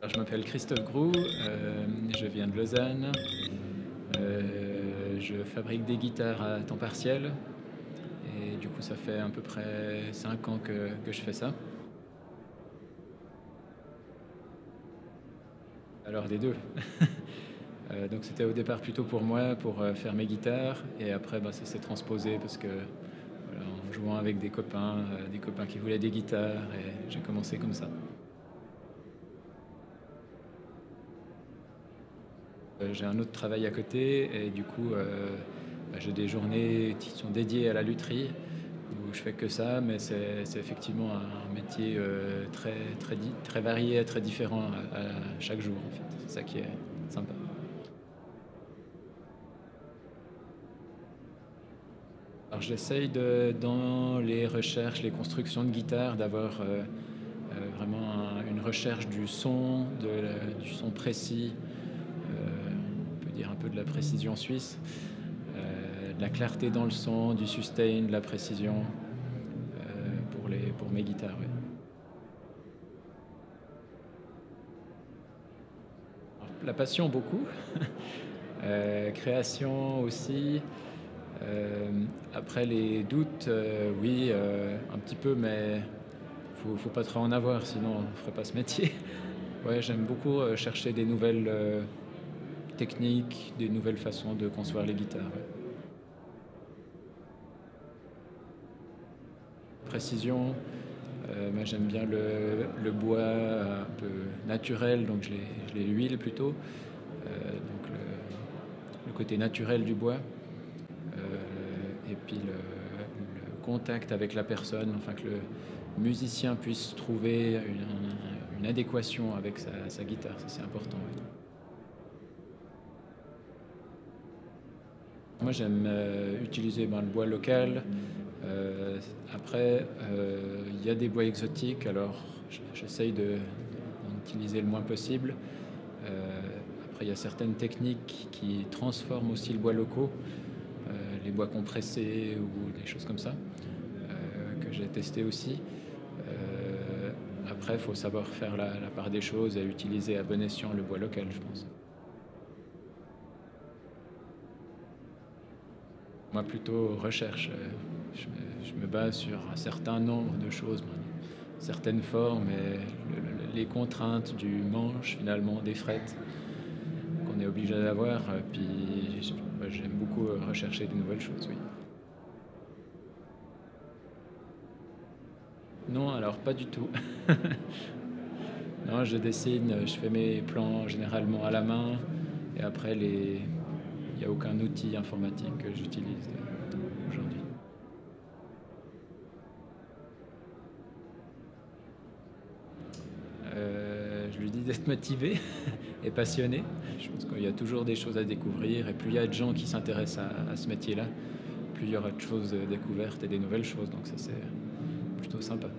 Je m'appelle Christophe Groux, je viens de Lausanne. Je fabrique des guitares à temps partiel et du coup ça fait à peu près 5 ans que je fais ça. Alors des deux. Donc c'était au départ plutôt pour moi, pour faire mes guitares, et après ça s'est transposé parce que voilà, en jouant avec des copains qui voulaient des guitares, et j'ai commencé comme ça. J'ai un autre travail à côté et du coup j'ai des journées qui sont dédiées à la lutherie où je fais que ça, mais c'est effectivement un métier très varié, très différent à chaque jour en fait. C'est ça qui est sympa. Alors j'essaye dans les recherches, les constructions de guitare, d'avoir vraiment une recherche du son, du son précis, on peut dire un peu de la précision suisse, de la clarté dans le son, du sustain, de la précision pour mes guitares. Ouais. Alors, la passion beaucoup, création aussi. Après les doutes, oui, un petit peu, mais faut pas trop en avoir, sinon on ne ferait pas ce métier. Ouais, j'aime beaucoup chercher des nouvelles techniques, des nouvelles façons de concevoir les guitares. Ouais. Précision, moi j'aime bien le bois un peu naturel, donc je les huile plutôt. Donc le côté naturel du bois. Et puis le contact avec la personne, enfin que le musicien puisse trouver une adéquation avec sa guitare, ça c'est important. Oui. Moi j'aime utiliser le bois local. Après, il y a des bois exotiques, alors j'essaye d'en utiliser le moins possible. Après, il y a certaines techniques qui transforment aussi le bois locaux, les bois compressés ou des choses comme ça, que j'ai testé aussi. Après, il faut savoir faire la part des choses et utiliser à bon escient le bois local, je pense. Moi, plutôt recherche. Je me base sur un certain nombre de choses, certaines formes et les contraintes du manche, finalement, des frettes qu'on est obligé d'avoir. Puis j'aime beaucoup rechercher de nouvelles choses, oui. Non, alors pas du tout. Non, je dessine, je fais mes plans généralement à la main, et après, il n'y a aucun outil informatique que j'utilise aujourd'hui. Je lui dis d'être motivé et passionné. Je pense qu'il y a toujours des choses à découvrir, et plus il y a de gens qui s'intéressent à ce métier-là, plus il y aura de choses découvertes et des nouvelles choses, donc ça c'est plutôt sympa.